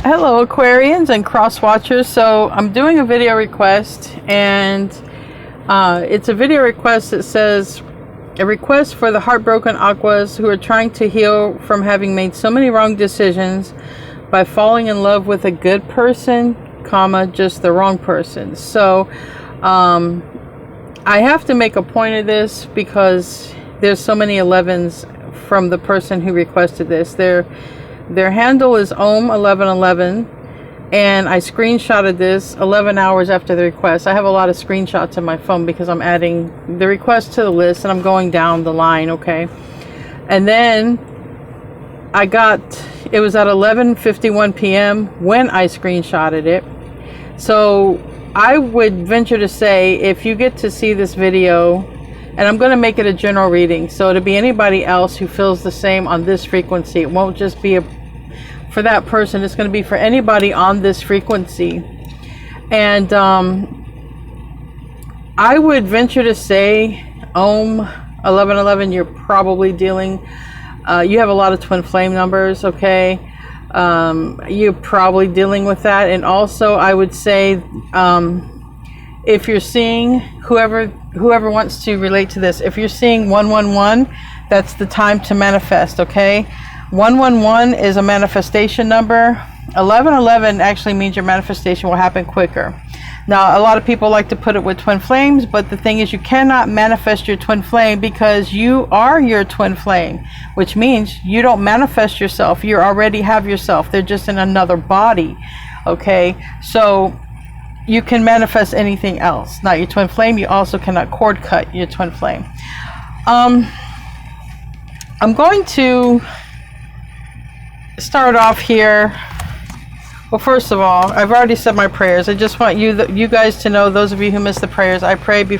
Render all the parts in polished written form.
Hello Aquarians and cross watchers. So I'm doing a video request, and it's a video request that says a request for the heartbroken Aquas who are trying to heal from having made so many wrong decisions by falling in love with a good person, comma, just the wrong person. So I have to make a point of this because there's so many 11s from the person who requested this. Their handle is Ohm1111, and I screenshotted this 11 hours after the request. I have a lot of screenshots on my phone because I'm adding the request to the list and I'm going down the line, okay? And then it was at 11:51 p.m. when I screenshotted it. So I would venture to say, if you get to see this video, and I'm going to make it a general reading, so to be anybody else who feels the same on this frequency. It won't just be for that person, it's going to be for anybody on this frequency. And I would venture to say, Ohm 1111, you're probably dealing, you have a lot of twin flame numbers, okay? You're probably dealing with that. And also I would say, if you're seeing, whoever wants to relate to this, if you're seeing 111, that's the time to manifest, okay? 111 is a manifestation number. 1111 actually means your manifestation will happen quicker. Now, a lot of people like to put it with twin flames, but the thing is, you cannot manifest your twin flame because you are your twin flame, which means you don't manifest yourself. You already have yourself. They're just in another body, okay? So you can manifest anything else, not your twin flame. You also cannot cord cut your twin flame. I'm going to start off here. Well, first of all, I've already said my prayers. I just want you guys to know, those of you who missed the prayers, I pray every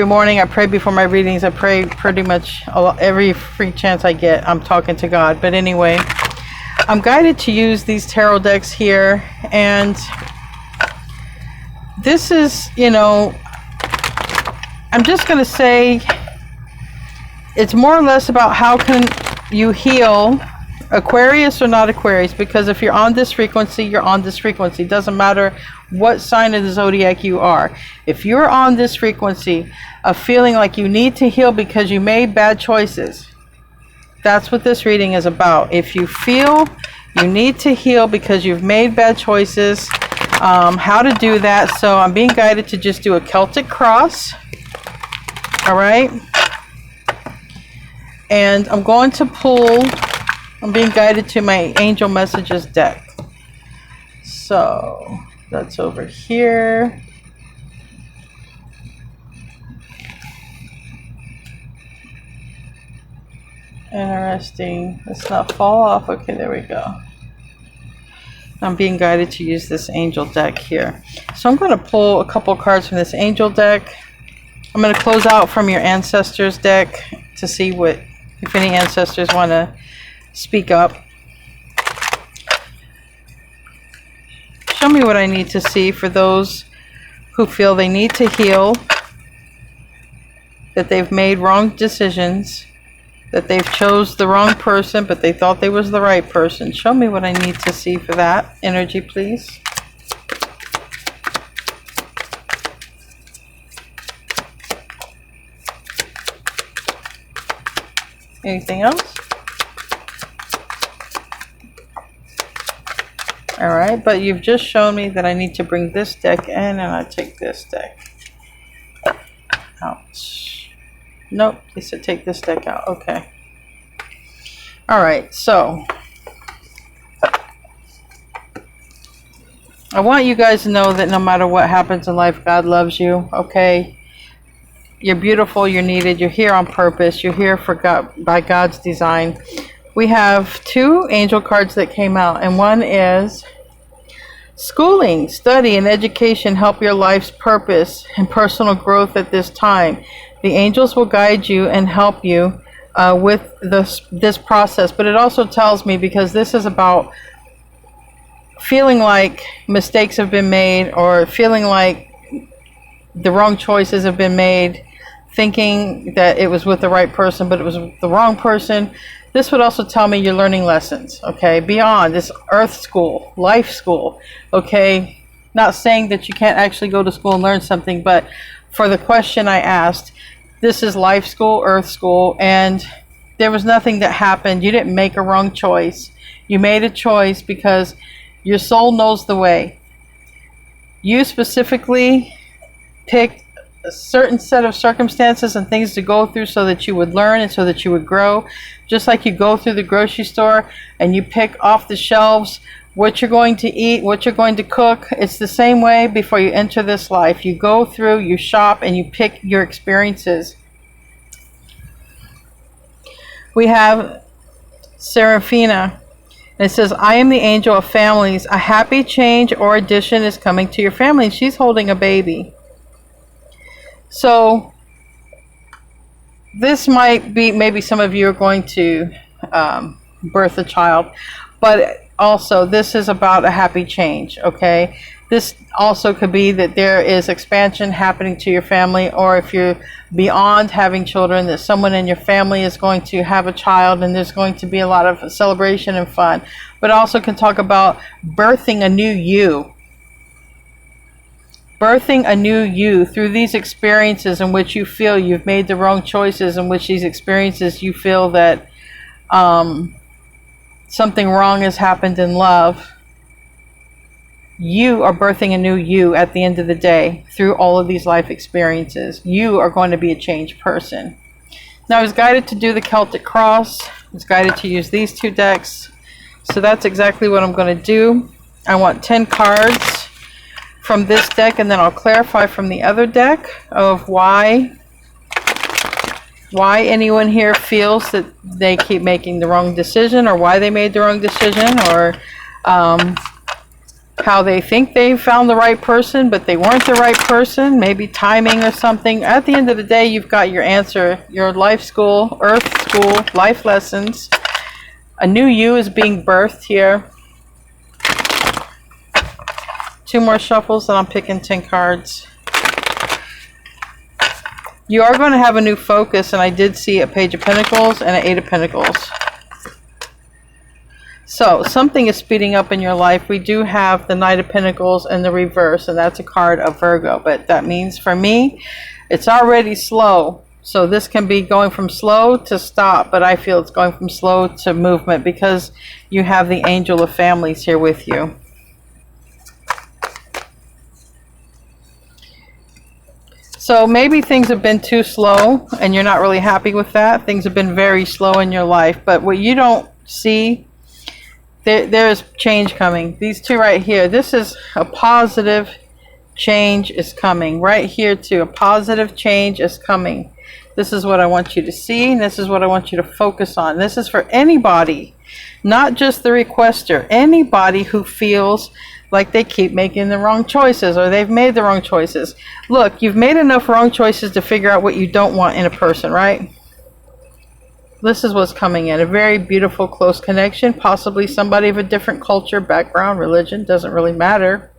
morning. I pray before my readings. I pray pretty much every free chance I get. I'm talking to God. But anyway, I'm guided to use these tarot decks here, and this is, I'm just going to say it's more or less about how can you heal, Aquarius or not Aquarius, because if you're on this frequency, you're on this frequency. It doesn't matter what sign of the zodiac you are. If you're on this frequency of feeling like you need to heal because you made bad choices, that's what this reading is about. If you feel you need to heal because you've made bad choices, how to do that. So I'm being guided to just do a Celtic cross. All right. And I'm going to pull, I'm being guided to my angel messages deck. So that's over here. Interesting. Let's not fall off. Okay, there we go. I'm being guided to use this angel deck here. So I'm going to pull a couple cards from this angel deck. I'm going to close out from your ancestors deck to see if any ancestors want to speak up. Show me what I need to see for those who feel they need to heal, that they've made wrong decisions, that they've chose the wrong person, but they thought they was the right person. Show me what I need to see for that energy, please. Anything else? All right, but you've just shown me that I need to bring this deck in, and I take this deck out. Nope, they said take this deck out. Okay. All right, so I want you guys to know that no matter what happens in life, God loves you, okay? You're beautiful, you're needed, you're here on purpose, you're here for God, by God's design. We have two angel cards that came out, and one is schooling, study, and education help your life's purpose and personal growth at this time. The angels will guide you and help you with this process. But it also tells me, because this is about feeling like mistakes have been made, or feeling like the wrong choices have been made, thinking that it was with the right person, but it was the wrong person. This would also tell me you're learning lessons, okay, beyond this earth school, life school, okay? Not saying that you can't actually go to school and learn something, but for the question I asked, this is life school, earth school, and there was nothing that happened. You didn't make a wrong choice. You made a choice because your soul knows the way. You specifically picked a certain set of circumstances and things to go through so that you would learn and so that you would grow. Just like you go through the grocery store and you pick off the shelves what you're going to eat, what you're going to cook. It's the same way before you enter this life. You go through, you shop, and you pick your experiences. We have Seraphina. And it says, I am the angel of families. A happy change or addition is coming to your family. She's holding a baby. So this might be, maybe some of you are going to birth a child, but also this is about a happy change, okay? This also could be that there is expansion happening to your family, or if you're beyond having children, that someone in your family is going to have a child and there's going to be a lot of celebration and fun. But also can talk about birthing a new you. Birthing a new you through these experiences in which you feel you've made the wrong choices, in which these experiences you feel that something wrong has happened in love. You are birthing a new you at the end of the day through all of these life experiences. You are going to be a changed person. Now I was guided to do the Celtic Cross. I was guided to use these two decks. So that's exactly what I'm going to do. I want 10 cards from this deck, and then I'll clarify from the other deck of why anyone here feels that they keep making the wrong decision, or why they made the wrong decision, or how they think they found the right person but they weren't the right person, maybe timing or something. At the end of the day, you've got your answer, your life school, earth school, life lessons. A new you is being birthed here. 2 more shuffles and I'm picking 10 cards. You are going to have a new focus, and I did see a Page of Pentacles and an 8 of Pentacles. So something is speeding up in your life. We do have the Knight of Pentacles in the reverse, and that's a card of Virgo. But that means for me, it's already slow. So this can be going from slow to stop, but I feel it's going from slow to movement because you have the Angel of Families here with you. So maybe things have been too slow and you're not really happy with that. Things have been very slow in your life, but what you don't see, there is change coming. These two right here, this is a positive change is coming. Right here too, a positive change is coming. This is what I want you to see, and this is what I want you to focus on. This is for anybody, not just the requester. Anybody who feels like they keep making the wrong choices, or they've made the wrong choices. Look, you've made enough wrong choices to figure out what you don't want in a person, right? This is what's coming in. A very beautiful, close connection. Possibly somebody of a different culture, background, religion. Doesn't really matter.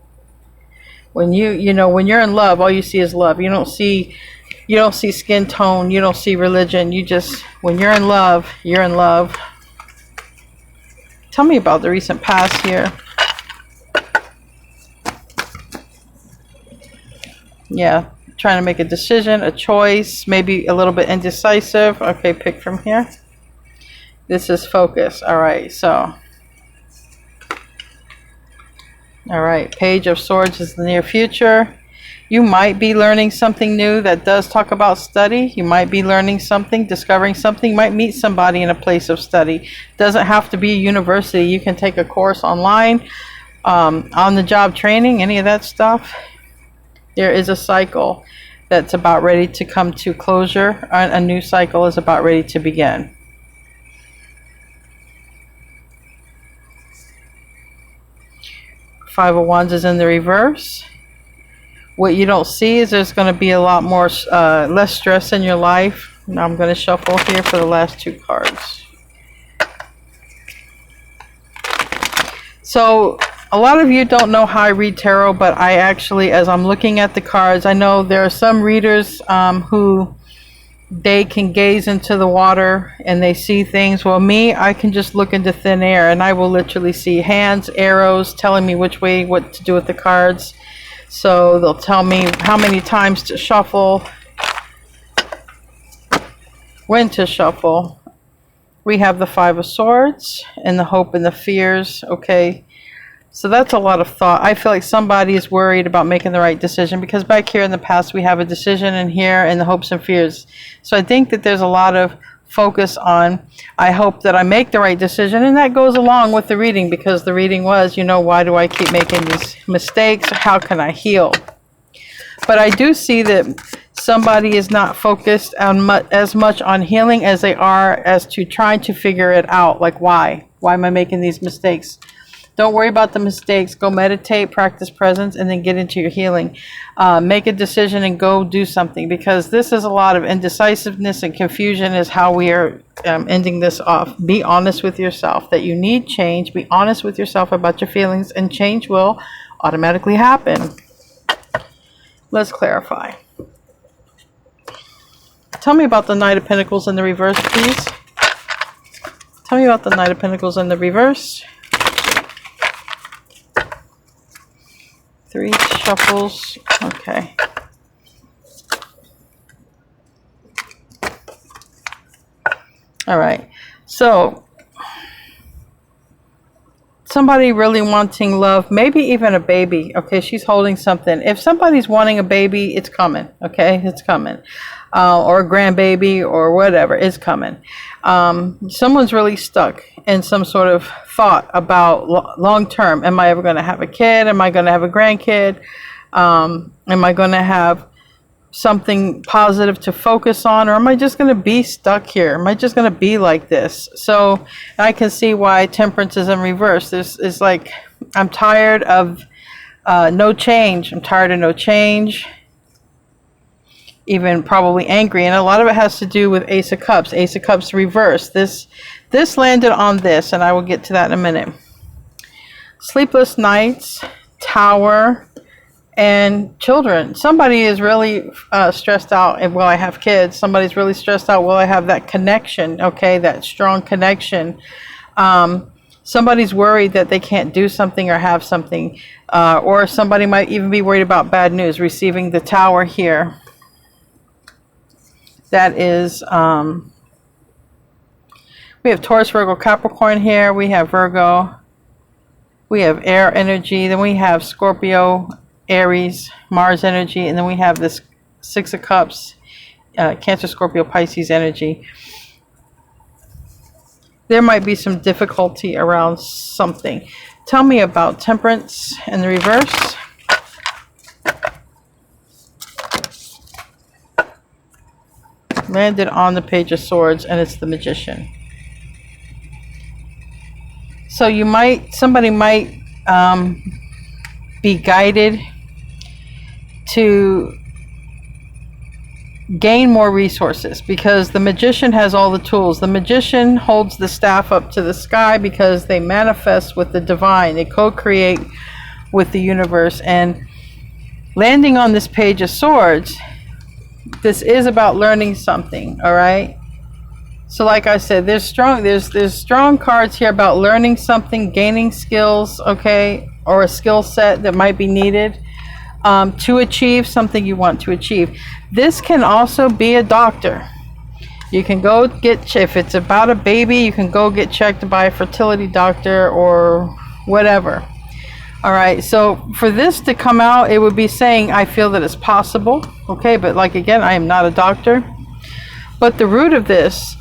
When when you're in love, all you see is love. You don't see skin tone. You don't see religion. When you're in love, you're in love. Tell me about the recent past here. Yeah, trying to make a decision, a choice, maybe a little bit indecisive. Okay, pick from here. This is focus. All right, so. All right, Page of Swords is the near future. You might be learning something new that does talk about study. You might be learning something, discovering something. You might meet somebody in a place of study. Doesn't have to be a university. You can take a course online, on the job training, any of that stuff. There is a cycle that's about ready to come to closure. A new cycle is about ready to begin. Five of Wands is in the reverse. What you don't see is there's going to be a lot more, less stress in your life. Now I'm going to shuffle here for the last 2 cards. So a lot of you don't know how I read tarot, but I actually, as I'm looking at the cards, I know there are some readers who they can gaze into the water and they see things. Well, me, I can just look into thin air and I will literally see hands, arrows telling me which way, what to do with the cards. So they'll tell me how many times to shuffle, when to shuffle. We have the Five of Swords and the hope and the fears. Okay, so that's a lot of thought. I feel like somebody is worried about making the right decision, because back here in the past we have a decision, and here in the hopes and fears. So I think that there's a lot of focus on, I hope that I make the right decision, and that goes along with the reading, because the reading was, you know, why do I keep making these mistakes? How can I heal? But I do see that somebody is not focused on as much on healing as they are as to trying to figure it out. Like, why? Why am I making these mistakes? Don't worry about the mistakes. Go meditate, practice presence, and then get into your healing. Make a decision and go do something, because this is a lot of indecisiveness and confusion is how we are ending this off. Be honest with yourself that you need change. Be honest with yourself about your feelings, and change will automatically happen. Let's clarify. Tell me about the Knight of Pentacles in the reverse, please. Tell me about the Knight of Pentacles in the reverse. 3 shuffles. Okay. All right. So, somebody really wanting love, maybe even a baby. Okay, she's holding something. If somebody's wanting a baby, it's coming. Okay, it's coming. Or a grandbaby or whatever, it's coming. Someone's really stuck in some sort of thought about long term. Am I ever going to have a kid? Am I going to have a grandkid? Am I going to have something positive to focus on, or am I just going to be stuck here? Am I just going to be like this? So I can see why Temperance is in reverse. This is like, I'm tired of no change. I'm tired of no change. Even probably angry, and a lot of it has to do with Ace of Cups. Ace of Cups reverse. This landed on this, and I will get to that in a minute. Sleepless nights, Tower, and children. Somebody is really stressed out, and will I have kids? Somebody's really stressed out, will I have that connection? Okay, that strong connection. Somebody's worried that they can't do something or have something, or somebody might even be worried about bad news, receiving the Tower here. That is, we have Taurus, Virgo, Capricorn here. We have Virgo. We have air energy. Then we have Scorpio, Aries, Mars energy. And then we have this 6 of Cups, Cancer, Scorpio, Pisces energy. There might be some difficulty around something. Tell me about Temperance in the reverse. Landed on the Page of Swords, and it's the Magician. So somebody might be guided to gain more resources, because the Magician has all the tools. The Magician holds the staff up to the sky because they manifest with the divine. They co-create with the universe. And landing on this Page of Swords, this is about learning something, all right? So like I said, there's strong cards here about learning something, gaining skills, okay, or a skill set that might be needed to achieve something you want to achieve. This can also be a doctor. You can go get, if it's about a baby, you can go get checked by a fertility doctor or whatever. All right, so for this to come out, it would be saying, I feel that it's possible. Okay, but like again, I am not a doctor. But the root of this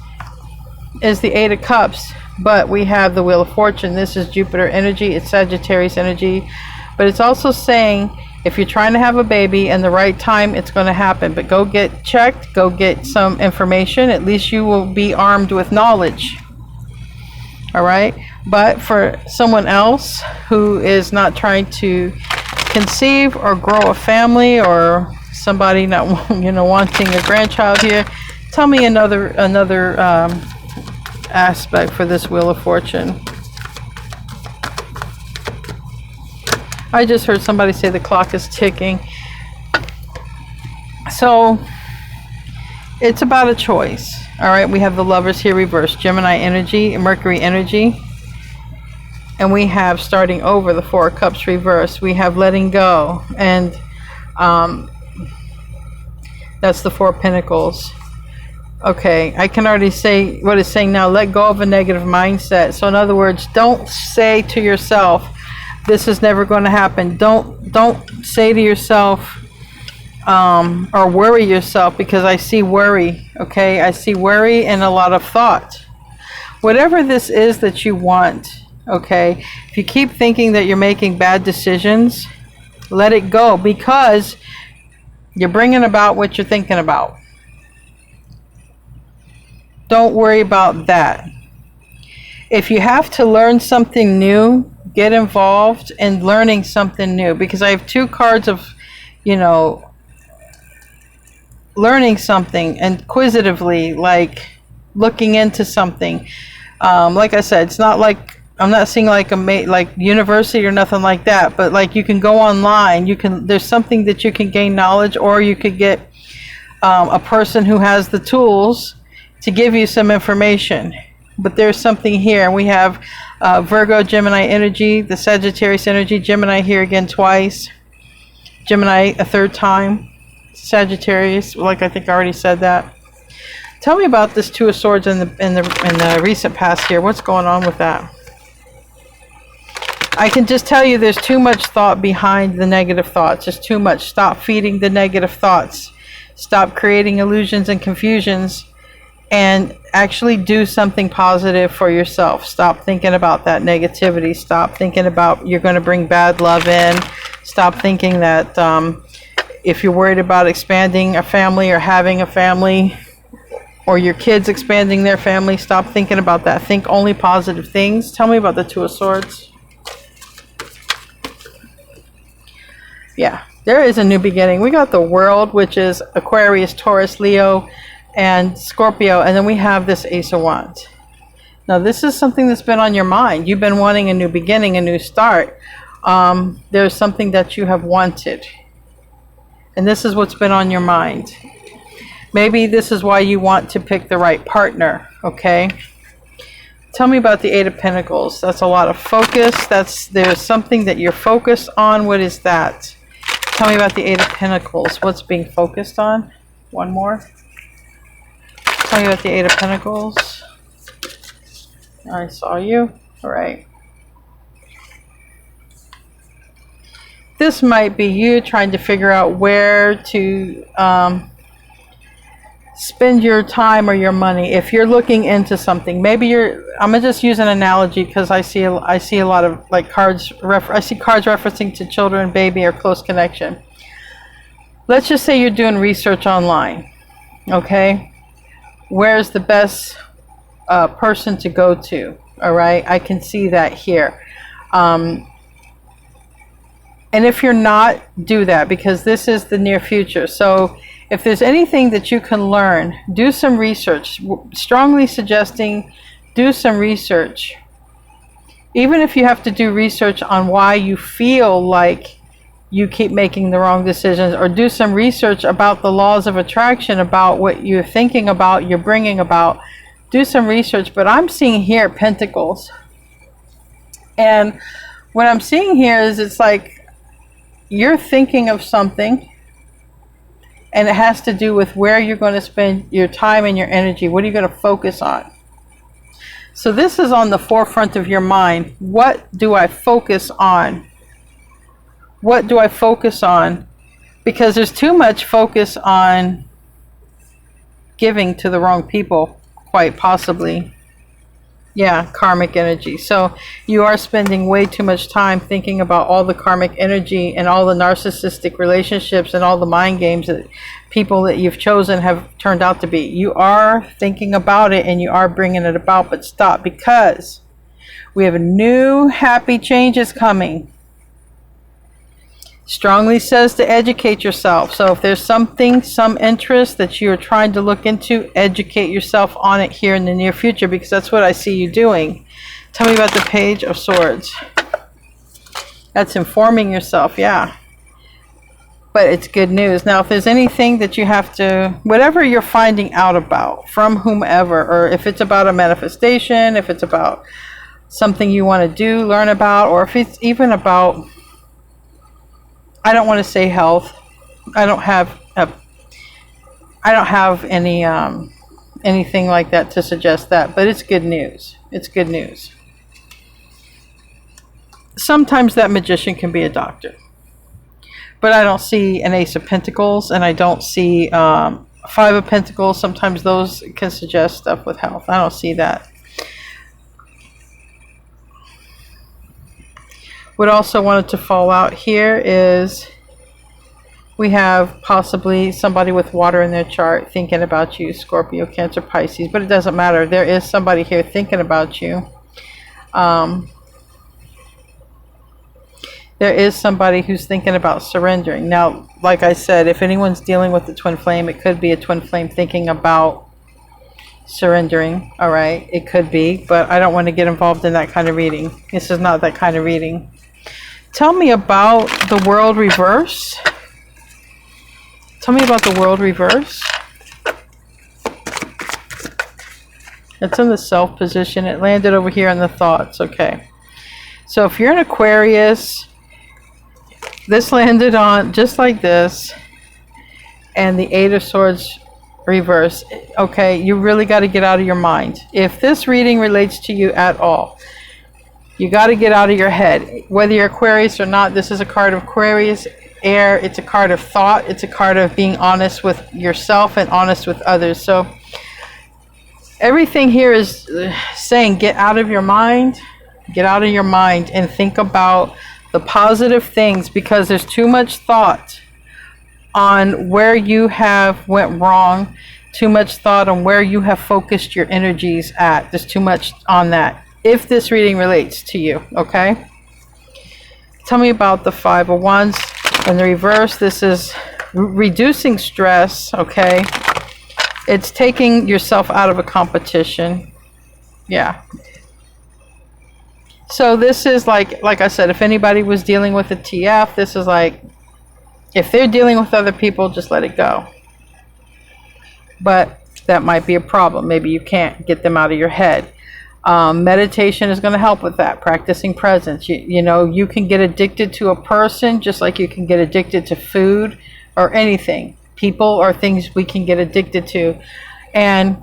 is the 8 of Cups, but we have the Wheel of Fortune. This is Jupiter energy, it's Sagittarius energy. But it's also saying, if you're trying to have a baby and the right time, it's going to happen. But go get checked, go get some information. At least you will be armed with knowledge. All right, but for someone else who is not trying to conceive or grow a family, or somebody not wanting a grandchild here, tell me another aspect for this Wheel of Fortune. I just heard somebody say the clock is ticking. So It's about a choice. All right, we have the Lovers here reversed, Gemini energy, Mercury energy. And we have starting over, the Four of Cups reversed. We have letting go. And that's the Four of Pentacles. Okay, I can already say what it's saying now. Let go of a negative mindset. So in other words, don't say to yourself, this is never going to happen. Don't say to yourself or worry yourself, because I see worry. Okay, I see worry and a lot of thought. Whatever this is that you want, okay, if you keep thinking that you're making bad decisions, let it go, because you're bringing about what you're thinking about. Don't worry about that. If you have to learn something new, get involved in learning something new, because I have two cards of, you know, learning something inquisitively, like looking into something. Like I said, it's not like, I'm not seeing like like university or nothing like that, but like you can go online, there's something that you can gain knowledge, or you could get a person who has the tools to give you some information. But there's something here. We have Virgo, Gemini energy, the Sagittarius energy, Gemini here again twice, Gemini a third time, Sagittarius, like I think I already said that. Tell me about this Two of Swords in the recent past here. What's going on with that? I can just tell you there's too much thought behind the negative thoughts. Just too much. Stop feeding the negative thoughts. Stop creating illusions and confusions, and actually do something positive for yourself. Stop thinking about that negativity. Stop thinking about you're going to bring bad love in. Stop thinking that if you're worried about expanding a family or having a family, or your kids expanding their family, stop thinking about that. Think only positive things. Tell me about the Two of Swords. Yeah, there is a new beginning. We got the World, which is Aquarius, Taurus, Leo, and Scorpio, and then we have this Ace of Wands. Now this is something that's been on your mind. You've been wanting a new beginning, a new start. There's something that you have wanted, and this is what's been on your mind. Maybe this is why you want to pick the right partner. Okay, tell me about the Eight of Pentacles. That's a lot of focus. There's something that you're focused on. What is that? Tell me about the Eight of Pentacles. What's being focused on? One more. Tell me about the Eight of Pentacles. I saw you. All right. This might be you trying to figure out where to spend your time or your money. If you're looking into something, maybe I'm gonna just use an analogy because I see a lot of like cards. I see cards referencing to children, baby, or close connection. Let's just say you're doing research online. Okay. Where's the best person to go to? All right, I can see that here. And if you're not, do that, because this is the near future. So if there's anything that you can learn, do some research. Strongly suggesting do some research. Even if you have to do research on why you feel like you keep making the wrong decisions, or do some research about the laws of attraction, about what you're thinking about, you're bringing about. Do some research. But I'm seeing here Pentacles. And what I'm seeing here is it's like you're thinking of something, and it has to do with where you're going to spend your time and your energy. What are you going to focus on? So this is on the forefront of your mind. What do I focus on? What do I focus on? Because there's too much focus on giving to the wrong people, quite possibly. Yeah, karmic energy. So you are spending way too much time thinking about all the karmic energy and all the narcissistic relationships and all the mind games that people that you've chosen have turned out to be. You are thinking about it and you are bringing it about, but stop, because we have new happy changes coming. Strongly says to educate yourself. So if there's something, some interest that you're trying to look into, educate yourself on it here in the near future, because that's what I see you doing. Tell me about the Page of Swords. That's informing yourself, yeah. but it's good news. Now, if there's anything that you have to, whatever you're finding out about from whomever, or if it's about a manifestation, if it's about something you want to do, learn about, or if it's even about, I don't want to say health. I don't have any anything like that to suggest that, but it's good news. It's good news. Sometimes that magician can be a doctor, but I don't see an Ace of Pentacles, and I don't see Five of Pentacles. Sometimes those can suggest stuff with health. I don't see that. What also wanted to fall out here is we have possibly somebody with water in their chart thinking about you, Scorpio, Cancer, Pisces, but it doesn't matter. There is somebody here thinking about you. There is somebody who's thinking about surrendering. Now, like I said, if anyone's dealing with the twin flame, it could be a twin flame thinking about surrendering. All right, it could be, but I don't want to get involved in that kind of reading. This is not that kind of reading. Tell me about the world reverse. Tell me about the world reverse. It's in the self position. It landed over here in the thoughts. Okay. So if you're an Aquarius, this landed on just like this, and the Eight of Swords reverse. Okay, you really got to get out of your mind. If this reading relates to you at all, you got to get out of your head. Whether you're Aquarius or not, this is a card of Aquarius air. It's a card of thought. It's a card of being honest with yourself and honest with others. So everything here is saying get out of your mind. Get out of your mind and think about the positive things, because there's too much thought on where you have went wrong, too much thought on where you have focused your energies at. There's too much on that. If this reading relates to you, okay? Tell me about the Five of Wands in the reverse. This is reducing stress, okay? It's taking yourself out of a competition. Yeah. So this is like I said, if anybody was dealing with a TF, this is like, if they're dealing with other people, just let it go. But that might be a problem. Maybe you can't get them out of your head. Meditation is going to help with that. Practicing presence. You know, you can get addicted to a person just like you can get addicted to food or anything. People or things we can get addicted to. And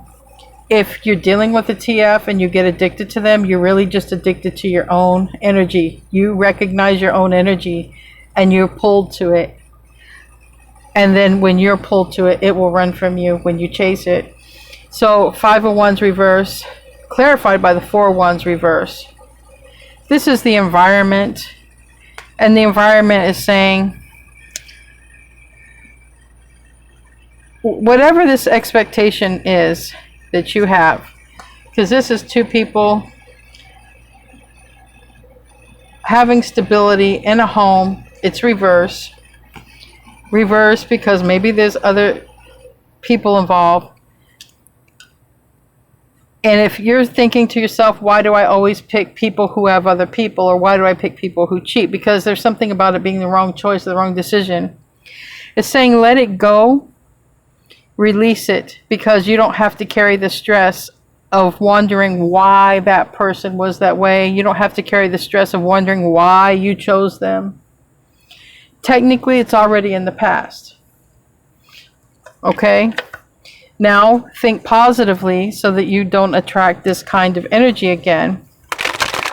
if you're dealing with a TF and you get addicted to them, you're really just addicted to your own energy. You recognize your own energy and you're pulled to it. And then when you're pulled to it, it will run from you when you chase it. So Five of Wands reverse, clarified by the Four of Wands reverse. This is the environment. And the environment is saying, whatever this expectation is that you have, because this is two people having stability in a home. It's reverse because maybe there's other people involved. And if you're thinking to yourself, why do I always pick people who have other people, or why do I pick people who cheat? Because there's something about it being the wrong choice, the wrong decision. It's saying let it go. Release it, because you don't have to carry the stress of wondering why that person was that way. You don't have to carry the stress of wondering why you chose them. Technically, it's already in the past. Okay? Now, think positively so that you don't attract this kind of energy again.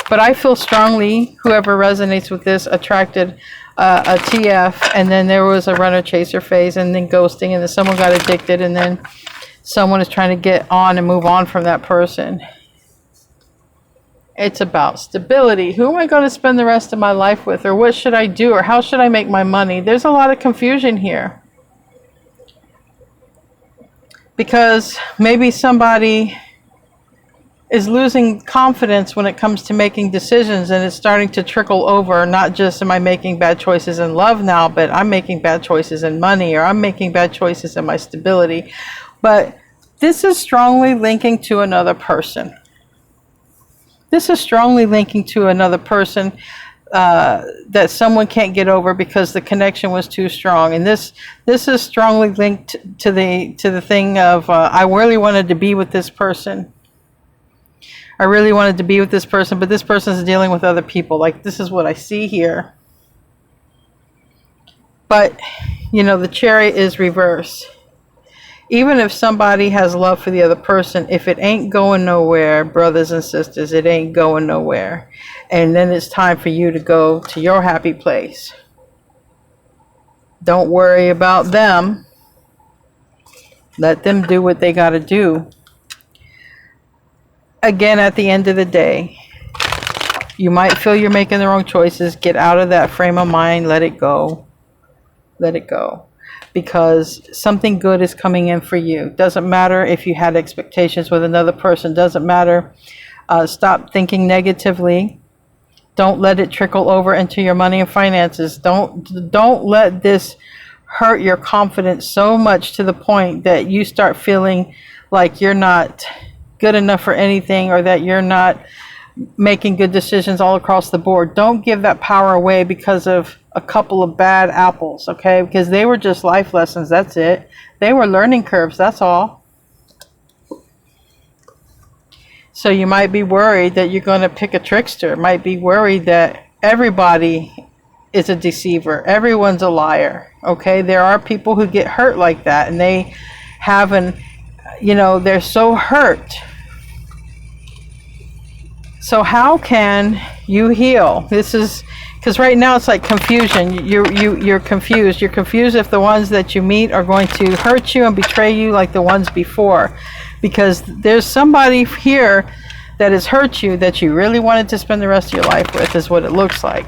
But I feel strongly, whoever resonates with this attracted a TF, and then there was a runner chaser phase, and then ghosting, and then someone got addicted, and then someone is trying to get on and move on from that person. It's about stability. Who am I going to spend the rest of my life with, or what should I do, or how should I make my money? There's a lot of confusion here, because maybe somebody is losing confidence when it comes to making decisions, and it's starting to trickle over. Not just am I making bad choices in love now, but I'm making bad choices in money, or I'm making bad choices in my stability. But this is strongly linking to another person. This is strongly linking to another person. that someone can't get over because the connection was too strong. And this is strongly linked to the thing of I really wanted to be with this person. I really wanted to be with this person, but this person is dealing with other people. Like, this is what I see here. But, you know, the Chariot is reversed. Even if somebody has love for the other person, if it ain't going nowhere, brothers and sisters, it ain't going nowhere. And then it's time for you to go to your happy place. Don't worry about them. Let them do what they got to do. Again, at the end of the day, you might feel you're making the wrong choices. Get out of that frame of mind. Let it go. Let it go. Because something good is coming in for you. Doesn't matter if you had expectations with another person. Doesn't matter. Stop thinking negatively. Don't let it trickle over into your money and finances. Don't let this hurt your confidence so much to the point that you start feeling like you're not good enough for anything, or that you're not making good decisions all across the board. Don't give that power away because of a couple of bad apples, okay? Because they were just life lessons, that's it. They were learning curves, that's all. So you might be worried that you're going to pick a trickster. Might be worried that everybody is a deceiver. Everyone's a liar, okay? There are people who get hurt like that, and they have they're so hurt. So how can you heal? This is because right now it's like confusion. You're confused. You're confused if the ones that you meet are going to hurt you and betray you like the ones before, because there's somebody here that has hurt you that you really wanted to spend the rest of your life with, is what it looks like.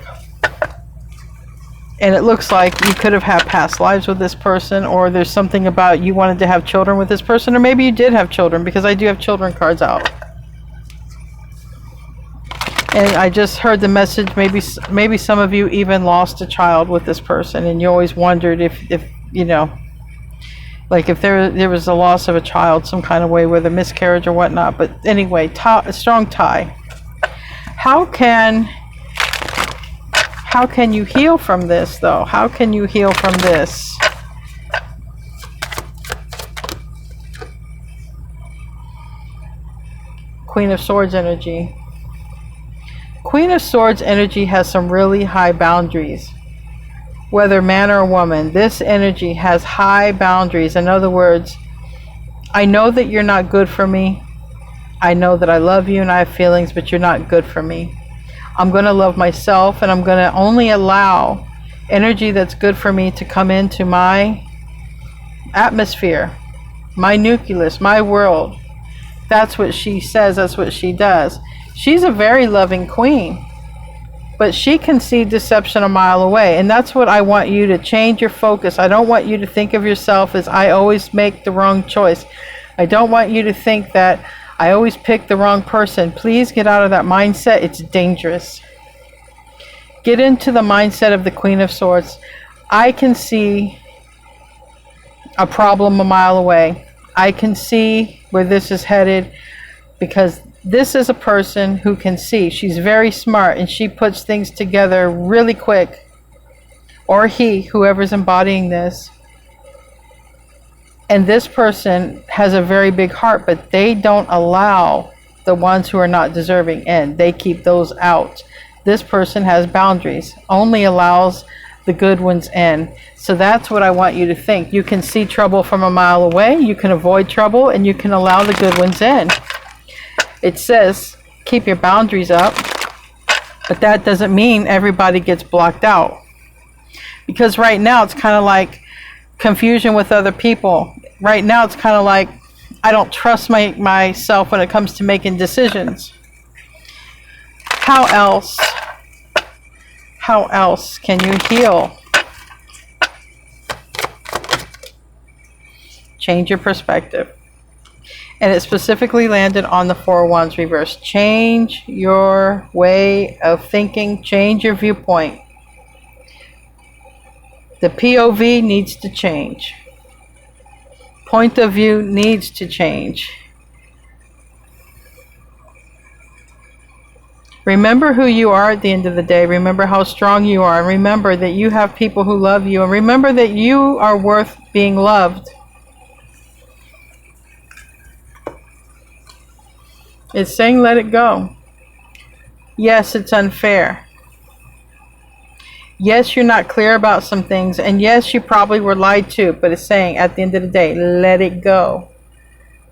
And it looks like you could have had past lives with this person, or there's something about you wanted to have children with this person, or maybe you did have children, because I do have children cards out. And I just heard the message, maybe some of you even lost a child with this person, and you always wondered if like if there was a loss of a child some kind of way, with a miscarriage or whatnot. But anyway, a strong tie. How can you heal from this, though? How can you heal from this? Queen of Swords energy. Queen of Swords energy has some really high boundaries. Whether man or woman, this energy has high boundaries. In other words, I know that you're not good for me. I know that I love you and I have feelings, but you're not good for me. I'm going to love myself, and I'm going to only allow energy that's good for me to come into my atmosphere, my nucleus, my world. That's what she says. That's what she does. She's a very loving queen, but she can see deception a mile away. And that's what I want you to change your focus. I don't want you to think of yourself as I always make the wrong choice. I don't want you to think that I always pick the wrong person. Please get out of that mindset. It's dangerous. Get into the mindset of the Queen of Swords. I can see a problem a mile away. I can see where this is headed, because this is a person who can see. She's very smart, and she puts things together really quick. Or he, whoever's embodying this. And this person has a very big heart, but they don't allow the ones who are not deserving in. They keep those out. This person has boundaries, only allows the good ones in. So that's what I want you to think. You can see trouble from a mile away, you can avoid trouble, and you can allow the good ones in. It says keep your boundaries up, but that doesn't mean everybody gets blocked out. Because right now it's kind of like confusion with other people. Right now it's kind of like I don't trust myself when it comes to making decisions. How else can you heal? Change your perspective. And it specifically landed on the Four of Wands reverse. Change your way of thinking. Change your viewpoint. The POV needs to change. Point of view needs to change. Remember who you are at the end of the day. Remember how strong you are. And remember that you have people who love you. And remember that you are worth being loved. It's saying let it go. Yes, it's unfair. Yes, you're not clear about some things. And yes, you probably were lied to. But it's saying at the end of the day, let it go.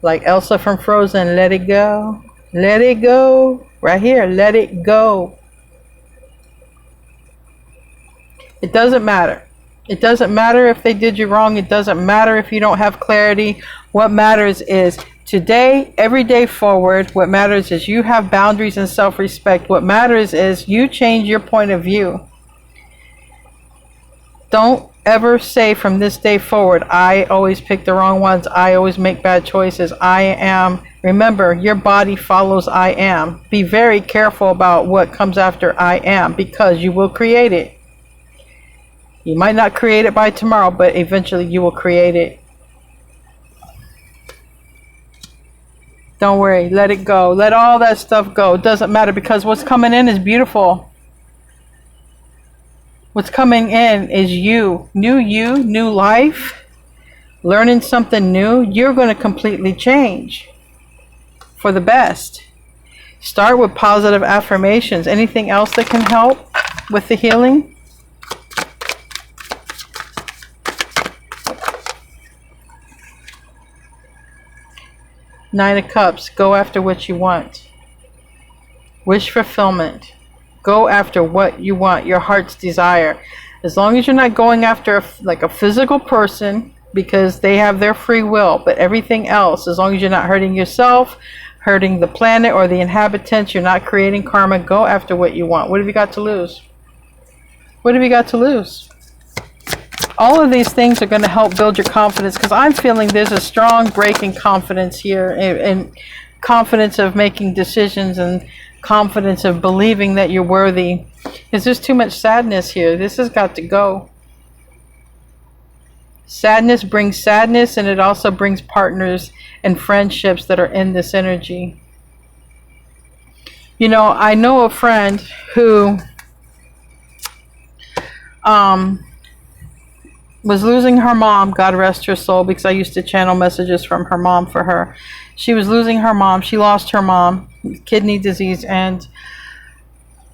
Like Elsa from Frozen, let it go. Let it go. Right here, let it go. It doesn't matter. It doesn't matter if they did you wrong. It doesn't matter if you don't have clarity. What matters is today, every day forward, what matters is you have boundaries and self-respect. What matters is you change your point of view. Don't ever say from this day forward, I always pick the wrong ones. I always make bad choices. I am. Remember, your body follows I am. Be very careful about what comes after I am, because you will create it. You might not create it by tomorrow, but eventually you will create it. Don't worry. Let it go. Let all that stuff go. It doesn't matter, because what's coming in is beautiful. What's coming in is you, new life, learning something new. You're going to completely change for the best. Start with positive affirmations. Anything else that can help with the healing? Nine of Cups. Go after what you want. Wish fulfillment. Go after what you want, your heart's desire. As long as you're not going after like a physical person, because they have their free will. But everything else, as long as you're not hurting yourself, hurting the planet or the inhabitants, you're not creating karma, go after what you want. What have you got to lose? What have you got to lose? All of these things are going to help build your confidence, because I'm feeling there's a strong break in confidence here, and confidence of making decisions, and confidence of believing that you're worthy. Because there's too much sadness here. This has got to go. Sadness brings sadness, and it also brings partners and friendships that are in this energy. You know, I know a friend who was losing her mom, God rest her soul, because I used to channel messages from her mom for her. She was losing her mom. She lost her mom, kidney disease, and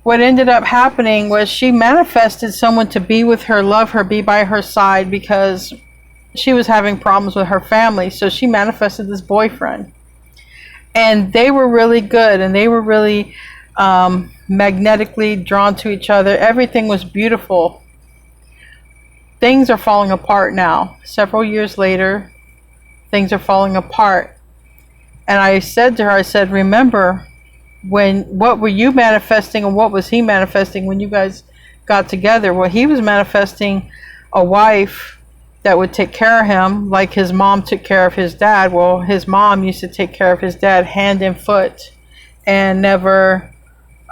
what ended up happening was she manifested someone to be with her, love her, be by her side, because she was having problems with her family. So she manifested this boyfriend, and they were really good, and they were really magnetically drawn to each other. Everything was beautiful. Things are falling apart now. Several years later, things are falling apart. And I said to her, I said, remember, what were you manifesting, and what was he manifesting when you guys got together? Well, he was manifesting a wife that would take care of him like his mom took care of his dad. Well, his mom used to take care of his dad hand and foot, and never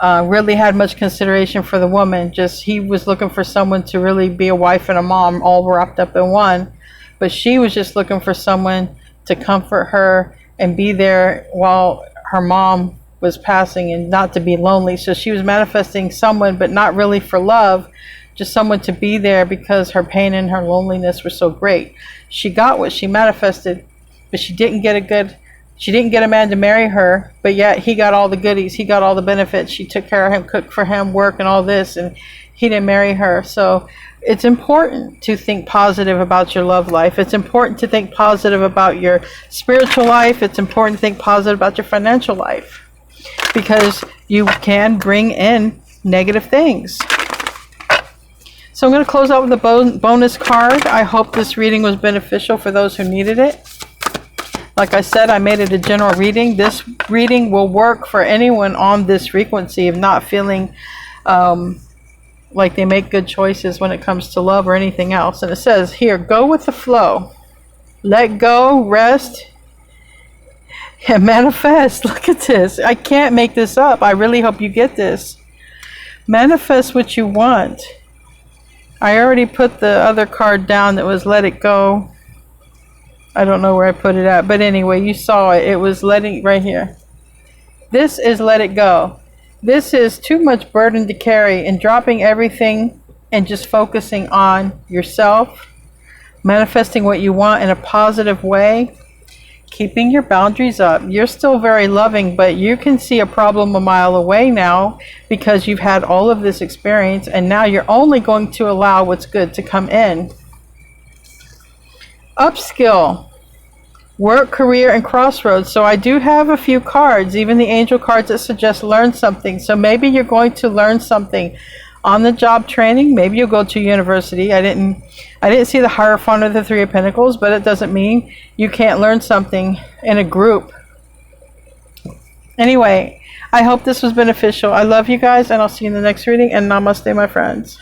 really had much consideration for the woman. Just he was looking for someone to really be a wife and a mom all wrapped up in one. But she was just looking for someone to comfort her and be there while her mom was passing, and not to be lonely. So she was manifesting someone, but not really for love, just someone to be there because her pain and her loneliness were so great. She got what she manifested, but she didn't get a man to marry her, but yet he got all the goodies. He got all the benefits. She took care of him, cooked for him, work and all this, and he didn't marry her. So it's important to think positive about your love life. It's important to think positive about your spiritual life. It's important to think positive about your financial life, because you can bring in negative things. So I'm going to close out with a bonus card. I hope this reading was beneficial for those who needed it. Like I said, I made it a general reading. This reading will work for anyone on this frequency of not feeling like they make good choices when it comes to love or anything else. And it says here, go with the flow. Let go, rest, and manifest. Look at this. I can't make this up. I really hope you get this. Manifest what you want. I already put the other card down that was let it go. I don't know where I put it at, but anyway, you saw it. It was letting, right here. This is let it go. This is too much burden to carry, and dropping everything and just focusing on yourself, manifesting what you want in a positive way, keeping your boundaries up. You're still very loving, but you can see a problem a mile away now because you've had all of this experience, and now you're only going to allow what's good to come in. Upskill, work, career, and crossroads. So I do have a few cards, even the angel cards, that suggest learn something. So maybe you're going to learn something on the job training. Maybe you'll go to university. I didn't see the Hierophant or the Three of Pentacles, but it doesn't mean you can't learn something in a group. Anyway, I hope this was beneficial. I love you guys, and I'll see you in the next reading, and namaste, my friends.